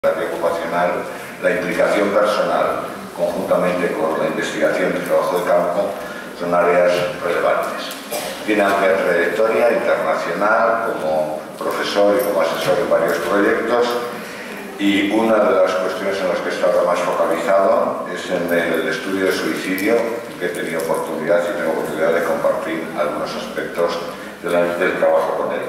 ocupacional, la implicación personal, conjuntamente con la investigación y el trabajo de campo, son áreas relevantes. Tiene amplia trayectoria internacional como profesor y como asesor en varios proyectos, y una de las cuestiones en las que está ahora más focalizado es en el estudio de suicidio, que he tenido oportunidad y tengo oportunidad de compartir algunos aspectos del trabajo con él.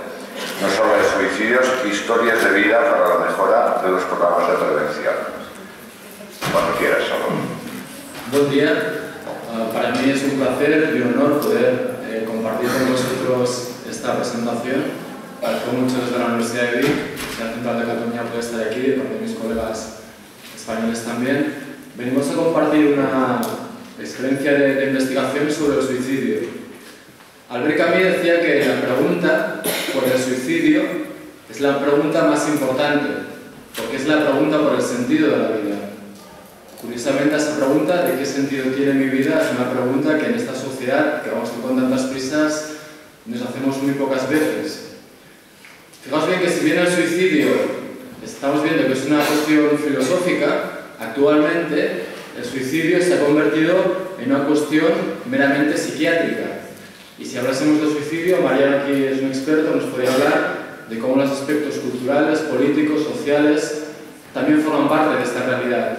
No solo de suicidios, historias de vida para la mejora de los programas de prevención. Cuando quieras, Salón. Buen día. Para mí es un placer y un honor poder compartir con vosotros esta presentación. Agradezco mucho desde la Universidad de Vic, la Central de Cataluña puede estar aquí, de parte de mis colegas españoles también. Venimos a compartir una experiencia de investigación sobre el suicidio. Albert Camus decía que la pregunta por el suicidio es la pregunta más importante, porque es la pregunta por el sentido de la vida. Curiosamente, esa pregunta de qué sentido tiene mi vida es una pregunta que en esta sociedad, que vamos con tantas prisas, nos hacemos muy pocas veces. Fijaos bien que si bien el suicidio estamos viendo que es una cuestión filosófica, actualmente el suicidio se ha convertido en una cuestión meramente psiquiátrica. Y si hablásemos de suicidio, Mariano aquí es un experto, nos podría hablar de cómo los aspectos culturales, políticos, sociales también forman parte de esta realidad.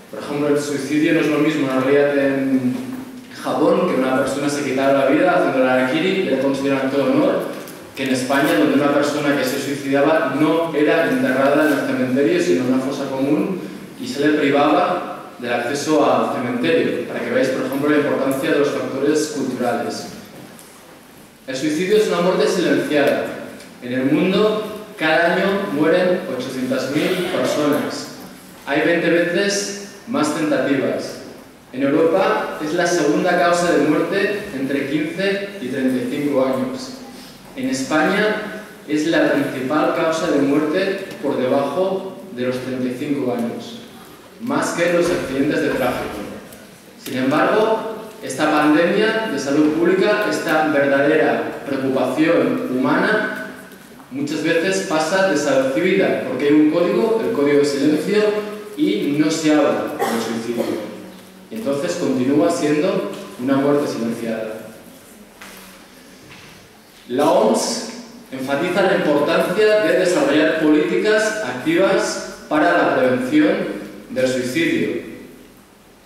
Por ejemplo, el suicidio no es lo mismo en realidad en Japón, que una persona se quitara la vida haciendo el harakiri y le consideran todo honor, que en España, donde una persona que se suicidaba no era enterrada en el cementerio, sino en una fosa común, y se le privaba del acceso al cementerio, para que veáis, por ejemplo, la importancia de los factores culturales. El suicidio es una muerte silenciada. En el mundo, cada año mueren 800.000 personas. Hay 20 veces más tentativas. En Europa es la segunda causa de muerte entre 15 y 35 años. En España es la principal causa de muerte por debajo de los 35 años, más que los accidentes de tráfico. Sin embargo, esta pandemia de salud pública, esta verdadera preocupación humana, muchas veces pasa desapercibida, porque hay un código, el código de silencio, y no se habla del suicidio. Y entonces continúa siendo una muerte silenciada. La OMS enfatiza la importancia de desarrollar políticas activas para la prevención del suicidio.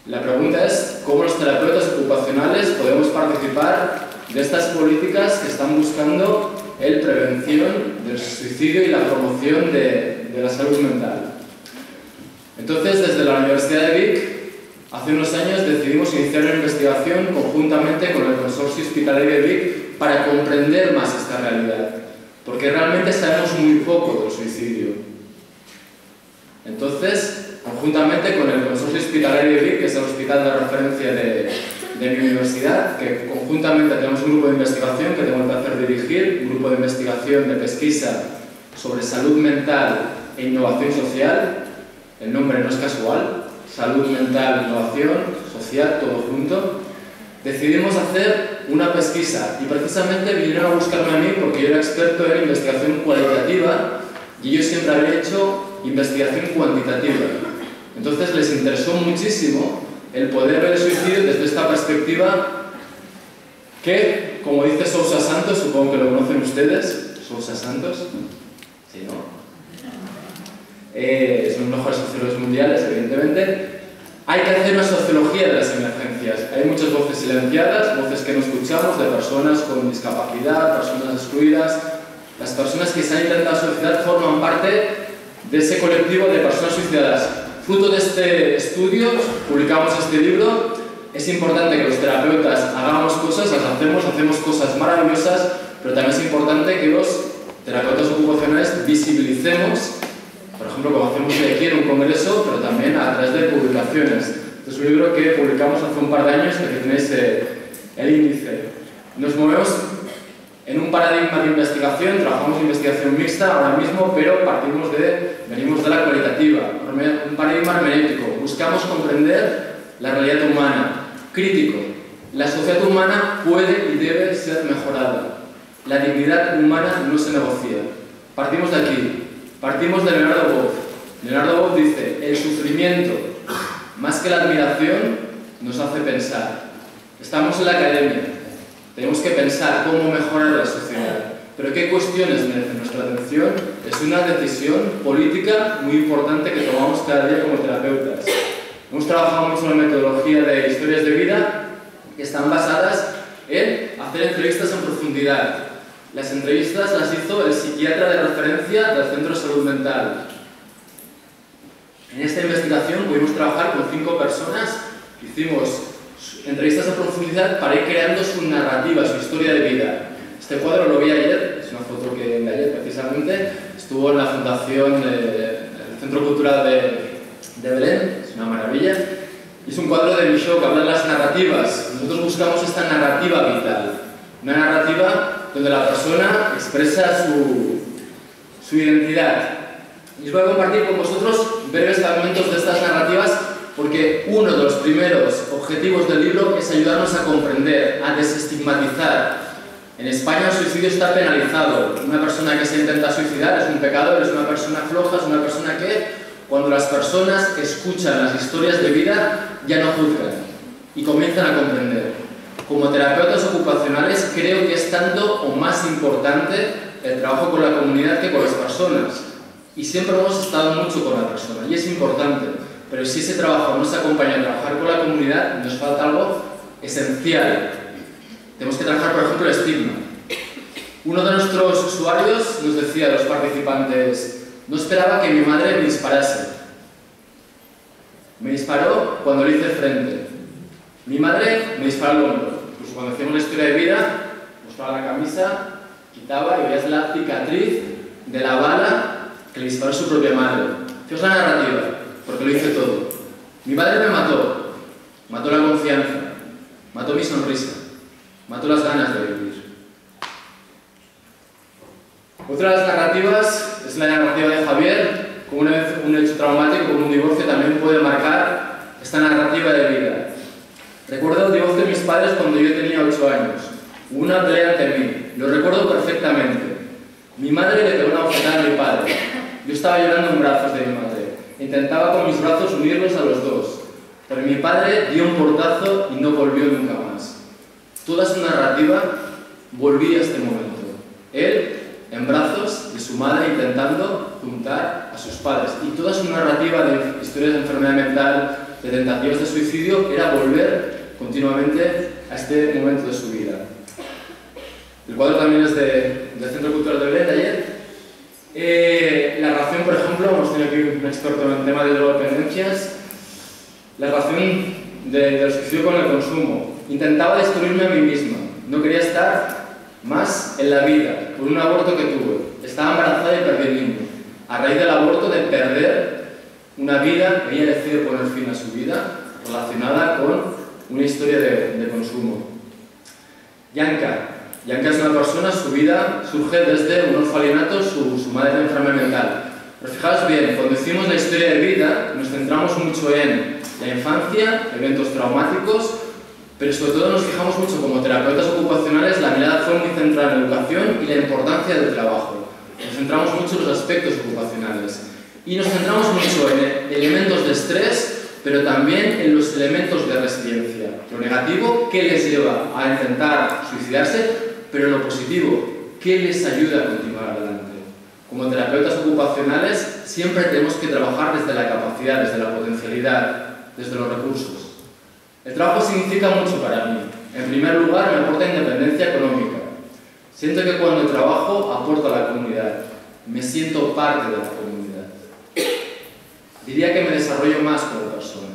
La pregunta es cómo los terapeutas ocupacionales podemos participar de estas políticas que están buscando la prevención del suicidio y la promoción de la salud mental. Entonces, desde la Universidad de Vic, hace unos años decidimos iniciar una investigación conjuntamente con el Consorcio Hospitalario de Vic para comprender más esta realidad, porque realmente sabemos muy poco del suicidio. Entonces, conjuntamente con el Consorcio Hospitalario de Vic, que es el hospital de referencia de mi universidad, que conjuntamente tenemos un grupo de investigación que tengo el placer de dirigir, un grupo de investigación de pesquisa sobre salud mental e innovación social. El nombre no es casual, salud mental, innovación social, todo junto. Decidimos hacer una pesquisa y precisamente vinieron a buscarme a mí porque yo era experto en investigación cualitativa y yo siempre había hecho investigación cuantitativa. Entonces les interesó muchísimo el poder ver el suicidio desde esta perspectiva que, como dice Sousa Santos, supongo que lo conocen ustedes, Sousa Santos, ¿sí, no? Es uno de los mejores sociólogos mundiales, evidentemente. Hay que hacer una sociología de las emergencias. Hay muchas voces silenciadas, voces que no escuchamos, de personas con discapacidad, personas excluidas. Las personas que se han intentado suicidar forman parte de ese colectivo de personas suicidadas. Fruto de este estudio, publicamos este libro. Es importante que los terapeutas hagamos cosas, hacemos cosas maravillosas, pero también es importante que los terapeutas ocupacionales visibilicemos, por ejemplo, como hacemos aquí en un congreso, pero también a través de publicaciones. Este es un libro que publicamos hace un par de años, que tenéis el índice. Nos movemos en un paradigma de investigación, trabajamos investigación mixta ahora mismo, pero venimos de la cualitativa, un paradigma hermenéutico. Buscamos comprender la realidad humana, crítico. La sociedad humana puede y debe ser mejorada. La dignidad humana no se negocia. Partimos de aquí. Partimos de Leonardo Boff. Leonardo Boff dice: el sufrimiento, más que la admiración, nos hace pensar. Estamos en la academia, tenemos que pensar cómo mejorar la sociedad, pero qué cuestiones merecen nuestra atención es una decisión política muy importante que tomamos cada día como terapeutas. Hemos trabajado mucho en la metodología de historias de vida que están basadas en hacer entrevistas en profundidad. Las entrevistas las hizo el psiquiatra de referencia del Centro de Salud Mental. En esta investigación pudimos trabajar con 5 personas, hicimos entrevistas en profundidad para ir creando su narrativa, su historia de vida. Este cuadro lo vi ayer, es una foto que de ayer precisamente, estuvo en la fundación del Centro Cultural de Belén, es una maravilla. Es un cuadro de Michaud que habla de las narrativas. Nosotros buscamos esta narrativa vital, una narrativa donde la persona expresa su identidad. Y os voy a compartir con vosotros breves fragmentos de estas narrativas porque uno de los primeros objetivos del libro es ayudarnos a comprender, a desestigmatizar. En España el suicidio está penalizado. Una persona que se intenta suicidar es un pecador, es una persona floja, es una persona que, cuando las personas escuchan las historias de vida, ya no juzgan y comienzan a comprender. Como terapeutas ocupacionales creo que es tanto o más importante el trabajo con la comunidad que con las personas. Y siempre hemos estado mucho con la persona y es importante, pero si ese trabajo nos acompaña a trabajar con la comunidad, nos falta algo esencial. Tenemos que trabajar, por ejemplo, el estigma. Uno de nuestros usuarios nos decía a los participantes: no esperaba que mi madre me disparase. Me disparó cuando le hice frente. Mi madre me disparó al hombro. Pues cuando hacíamos la historia de vida, mostraba la camisa, quitaba y veías la cicatriz de la bala que le disparó su propia madre. Fijaos la narrativa, porque lo hice todo. Mi madre me mató. Mató la confianza. Mató mi sonrisa. Mató las ganas de vivir. Otra de las narrativas es la narrativa de Javier. Como un hecho traumático, como un divorcio, también puede marcar esta narrativa de vida. Recuerdo el divorcio de mis padres cuando yo tenía 8 años. Hubo una pelea ante mí. Lo recuerdo perfectamente. Mi madre le pegó una bofetada a mi padre. Yo estaba llorando en brazos de mi madre. Intentaba con mis brazos unirlos a los dos. Pero mi padre dio un portazo y no volvió nunca más. Toda su narrativa volvía a este momento. Él en brazos de su madre intentando juntar a sus padres. Y toda su narrativa de historias de enfermedad mental, de tentativas de suicidio, era volver continuamente a este momento de su vida. El cuadro también es del Centro Cultural de Belén de ayer. La relación, por ejemplo, hemos tenido aquí un experto en el tema de drogodependencias, la relación del suicidio con el consumo. Intentaba destruirme a mí misma, no quería estar más en la vida, por un aborto que tuve. Estaba embarazada y perdí el niño. A raíz del aborto, de perder una vida, ella decidió poner fin a su vida relacionada con una historia de consumo. Yanka es una persona, su vida surge desde un orfanato, su madre era enferma mental. Pero fijaos bien, cuando hicimos la historia de vida, nos centramos mucho en la infancia, eventos traumáticos, pero sobre todo nos fijamos mucho como terapeutas ocupacionales, la mirada fue muy centrada en la educación y la importancia del trabajo. Nos centramos mucho en los aspectos ocupacionales. Y nos centramos mucho en elementos de estrés, pero también en los elementos de resiliencia. Lo negativo, ¿qué les lleva a intentar suicidarse? Pero lo positivo, ¿qué les ayuda a continuar adelante? Como terapeutas ocupacionales siempre tenemos que trabajar desde la capacidad, desde la potencialidad, desde los recursos. El trabajo significa mucho para mí. En primer lugar, me aporta independencia económica. Siento que cuando trabajo aporto a la comunidad. Me siento parte de la comunidad. Diría que me desarrollo más como persona.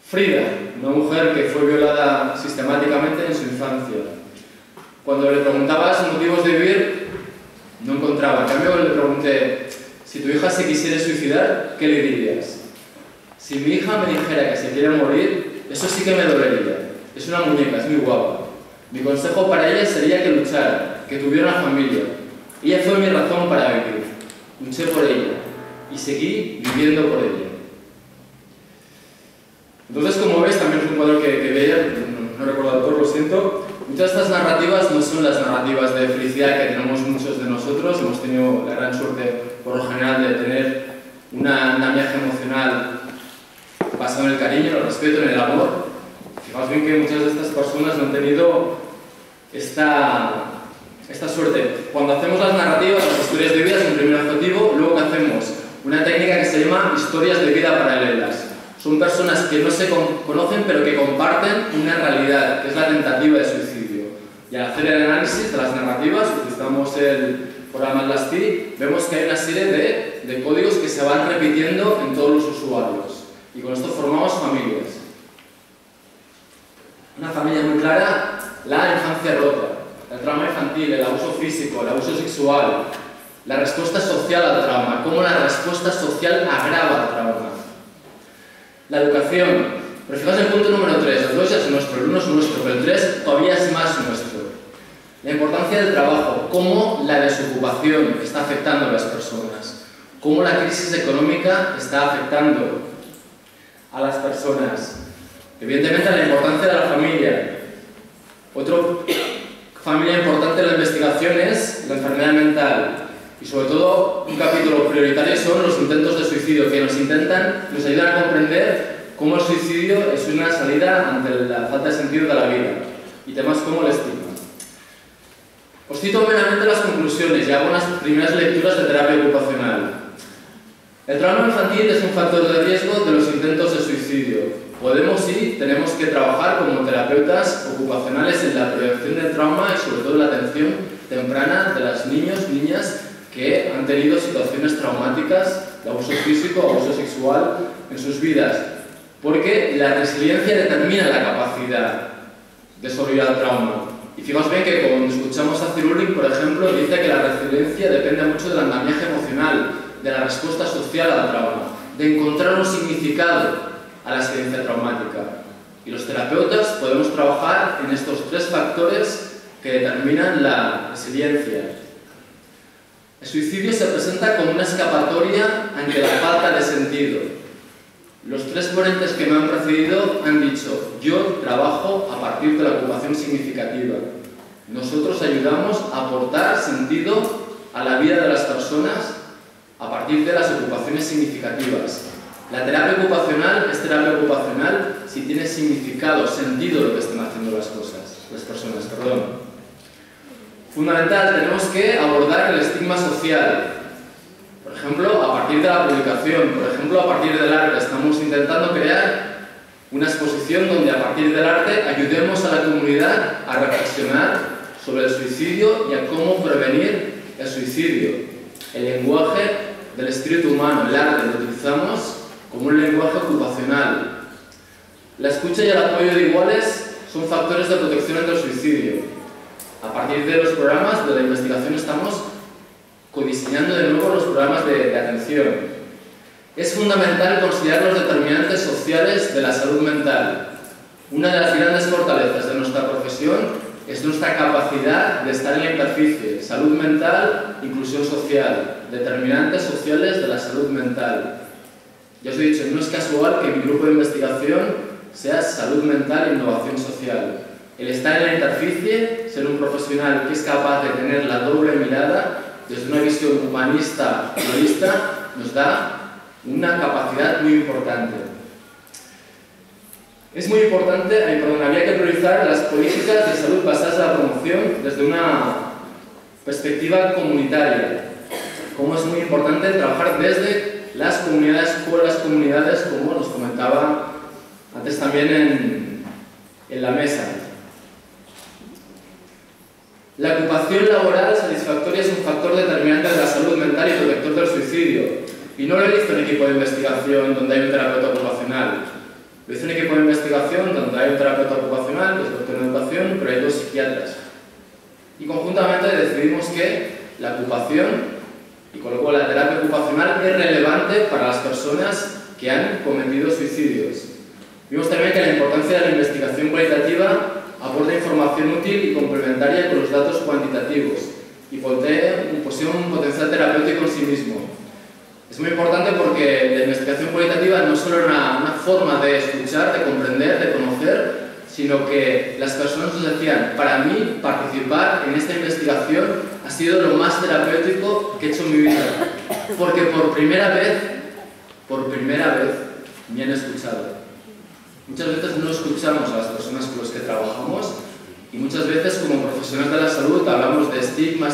Frida, una mujer que fue violada sistemáticamente en su infancia. Cuando le preguntaba sus motivos de vivir, no encontraba. En cambio, le pregunté: si tu hija se quisiera suicidar, ¿qué le dirías? Si mi hija me dijera que se quiere morir, eso sí que me dolería. Es una muñeca, es muy guapa. Mi consejo para ella sería que luchara, que tuviera una familia. Ella fue mi razón para vivir. Luché por ella y seguí viviendo por ella. Entonces, como ves, también es un cuadro que veía, no recuerdo el autor, lo siento, Muchas de estas narrativas no son las narrativas de felicidad que tenemos muchos de nosotros. Hemos tenido la gran suerte, por lo general, de tener un andamiaje emocional basado en el cariño, en el respeto, en el amor. Fijaos bien que muchas de estas personas no han tenido esta suerte. Cuando hacemos las narrativas, las historias de vida es un primer objetivo. Luego, ¿qué hacemos? Una técnica que se llama historias de vida paralelas. Son personas que no se conocen, pero que comparten una realidad, que es la tentativa de suicidio. Y al hacer el análisis de las narrativas, utilizamos el programa Lasti, vemos que hay una serie de códigos que se van repitiendo en todos los usuarios. Y con esto formamos familias. Una familia muy clara, la infancia rota, el trauma infantil, el abuso físico, el abuso sexual, la respuesta social al trauma, cómo la respuesta social agrava el trauma. La educación. Pero fijaos el punto número 3, el 2 ya es nuestro, el 1 es nuestro, pero el 3 todavía es más nuestro. La importancia del trabajo, cómo la desocupación está afectando a las personas, cómo la crisis económica está afectando a las personas. Evidentemente la importancia de la familia. Otra familia importante de la investigación es la enfermedad mental. Y sobre todo, un capítulo prioritario son los intentos de suicidio, que nos ayudan a comprender cómo el suicidio es una salida ante la falta de sentido de la vida. Y temas como el estigma. Os cito meramente las conclusiones y hago unas primeras lecturas de terapia ocupacional. El trauma infantil es un factor de riesgo de los intentos de suicidio. Podemos y tenemos que trabajar como terapeutas ocupacionales en la prevención del trauma y sobre todo en la atención temprana de los niños, niñas que han tenido situaciones traumáticas de abuso físico, abuso sexual en sus vidas. Porque la resiliencia determina la capacidad de sobrevivir al trauma. Y fijaos bien que cuando escuchamos a Cirullin, por ejemplo, dice que la resiliencia depende mucho del andamiaje emocional, de la respuesta social al trauma, de encontrar un significado a la experiencia traumática. Y los terapeutas podemos trabajar en estos 3 factores que determinan la resiliencia. El suicidio se presenta como una escapatoria ante la falta de sentido. Los 3 ponentes que me han precedido han dicho: yo trabajo a partir de la ocupación significativa. Nosotros ayudamos a aportar sentido a la vida de las personas a partir de las ocupaciones significativas. La terapia ocupacional es terapia ocupacional si tiene significado, sentido lo que están haciendo las personas. Fundamental, tenemos que abordar el estigma social. Por ejemplo, a partir de la publicación, por ejemplo, a partir del arte. Estamos intentando crear una exposición donde a partir del arte ayudemos a la comunidad a reflexionar sobre el suicidio y a cómo prevenir el suicidio. El lenguaje del espíritu humano, el arte, lo utilizamos como un lenguaje ocupacional. La escucha y el apoyo de iguales son factores de protección ante el suicidio. A partir de los programas de la investigación estamos codiseñando de nuevo los programas de atención. Es fundamental considerar los determinantes sociales de la salud mental. Una de las grandes fortalezas de nuestra profesión es nuestra capacidad de estar en la interficie. Salud mental, inclusión social, determinantes sociales de la salud mental. Ya os he dicho, no es casual que mi grupo de investigación sea salud mental e innovación social. El estar en la interficie, ser un profesional que es capaz de tener la doble mirada desde una visión humanista y holista, nos da una capacidad muy importante. Es muy importante, habría que priorizar las políticas de salud basadas en la promoción desde una perspectiva comunitaria. Como es muy importante trabajar desde las comunidades, con las comunidades, como nos comentaba antes también en la mesa. La ocupación laboral satisfactoria es un factor determinante de la salud mental y protector del suicidio. Y no lo he visto en equipo de investigación donde hay un terapeuta ocupacional. Lo hice en equipo de investigación donde hay un terapeuta ocupacional, que es doctor en educación, pero hay 2 psiquiatras. Y conjuntamente decidimos que la ocupación, y con lo cual la terapia ocupacional, es relevante para las personas que han cometido suicidios. Vimos también que la importancia de la investigación cualitativa aporta información útil y complementaria con los datos cuantitativos y posee un potencial terapéutico en sí mismo. Es muy importante porque la investigación cualitativa no es solo una forma de escuchar, de comprender, de conocer, sino que las personas nos decían, para mí participar en esta investigación ha sido lo más terapéutico que he hecho en mi vida, porque por primera vez me han escuchado. Muchas veces no escuchamos a las personas con las que trabajamos y muchas veces como profesionales de la salud hablamos de estigma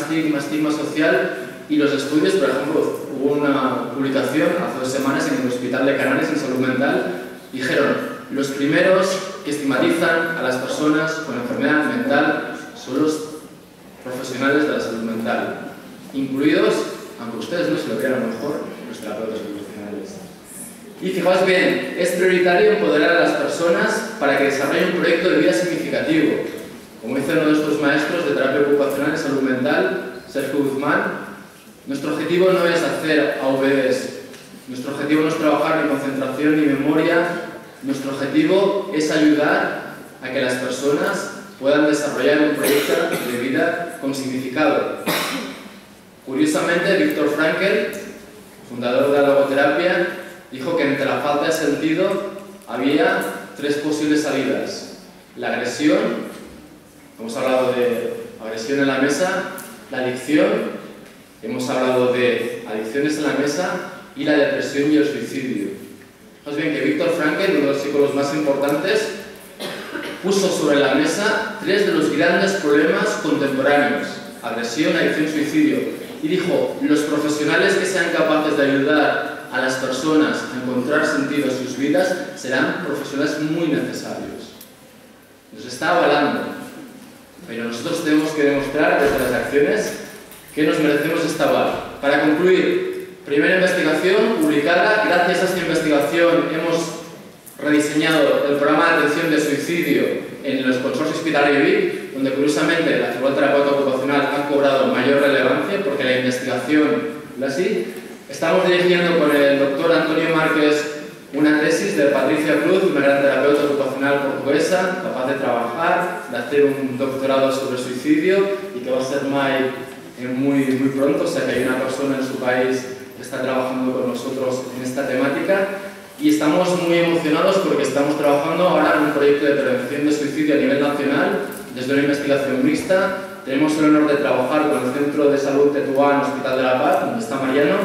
social y los estudios, por ejemplo, hubo una publicación hace 2 semanas en el Hospital de Canarias en Salud Mental, dijeron, los primeros que estigmatizan a las personas con enfermedad mental son los profesionales de la salud mental, incluidos, aunque ustedes no se lo crean a lo mejor, los terapeutas ocupacionales. Y fijaos bien, es prioritario empoderar a las personas para que desarrollen un proyecto de vida significativo. Como dice uno de nuestros maestros de terapia ocupacional en salud mental, Sergio Guzmán, nuestro objetivo no es hacer AVDs, nuestro objetivo no es trabajar ni concentración ni memoria, nuestro objetivo es ayudar a que las personas puedan desarrollar un proyecto de vida con significado. Curiosamente, Viktor Frankl, fundador de la logoterapia, dijo que entre la falta de sentido había 3 posibles salidas. La agresión, hemos hablado de agresión en la mesa, la adicción, hemos hablado de adicciones en la mesa y la depresión y el suicidio. Pues bien, que Viktor Frankl, uno de los psicólogos más importantes, puso sobre la mesa 3 de los grandes problemas contemporáneos: agresión, adicción, suicidio. Y dijo, los profesionales que sean capaces de ayudar a las personas a encontrar sentido en sus vidas serán profesionales muy necesarios. Nos está avalando, pero nosotros tenemos que demostrar desde las acciones que nos merecemos esta aval. Para concluir, primera investigación publicada. Gracias a esta investigación hemos rediseñado el programa de atención de suicidio en el consorcio hospitalario Vic, donde curiosamente la figura terapeuta ocupacional ha cobrado mayor relevancia porque la investigación es así. Estamos dirigiendo con el doctor Antonio Márquez una tesis de Patricia Cruz, una gran terapeuta ocupacional portuguesa, capaz de trabajar, de hacer un doctorado sobre suicidio y que va a ser muy pronto, o sea que hay una persona en su país que está trabajando con nosotros en esta temática. Y estamos muy emocionados porque estamos trabajando ahora en un proyecto de prevención de suicidio a nivel nacional desde una investigación mixta. Tenemos el honor de trabajar con el Centro de Salud Tetuán, Hospital de la Paz, donde está Mariano,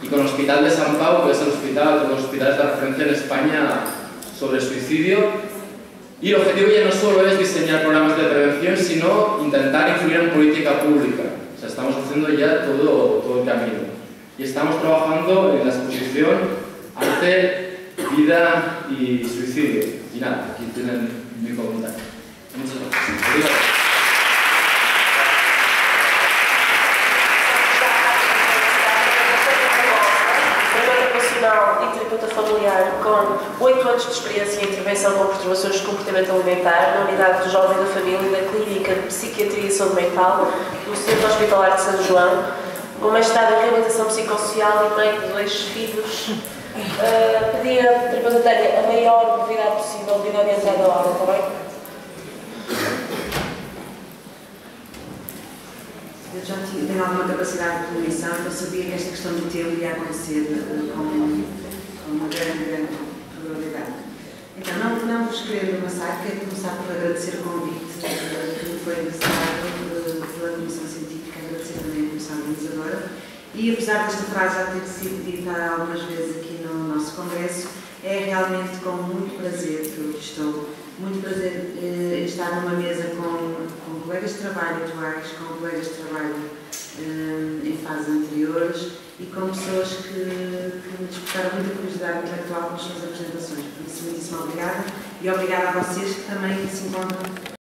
y con el Hospital de San Pau, que es el hospital de los hospitales de referencia en España sobre suicidio. Y el objetivo ya no solo es diseñar programas de prevención, sino intentar influir en política pública. O sea, estamos haciendo ya todo el camino. Y estamos trabajando en la exposición Arte, Vida y Suicidio. Y nada, aquí tienen mi comentario. Muchas gracias. E terapeuta familiar com 8 anos de experiência em intervenção com perturbações de comportamento alimentar na unidade do Jovem da Família da Clínica de Psiquiatria e Saúde Mental do Centro Hospitalar de São João, com mestrado em Reabilitação Psicossocial e mãe de 2 filhos. Pedi à terapeuta Tânia a maior brevidade possível, vida orientada à hora, está bem? Eu já tenho alguma capacidade de cognição, então sabia que esta questão do tempo ia acontecer com uma grande probabilidade. Então, não vos querendo amassar, quero começar por agradecer o convite que me foi endereçado pela Comissão Científica, agradecer também a Comissão Organizadora. E apesar desta frase já ter sido dita algumas vezes aqui no nosso congresso, é realmente com muito prazer que eu estou. Muito prazer estar numa mesa com colegas de trabalho atuais, com colegas de trabalho em fases anteriores e com pessoas que me despertaram muita curiosidade intelectual com as suas apresentações. Por isso, muitíssimo obrigada e obrigada a vocês que também se encontram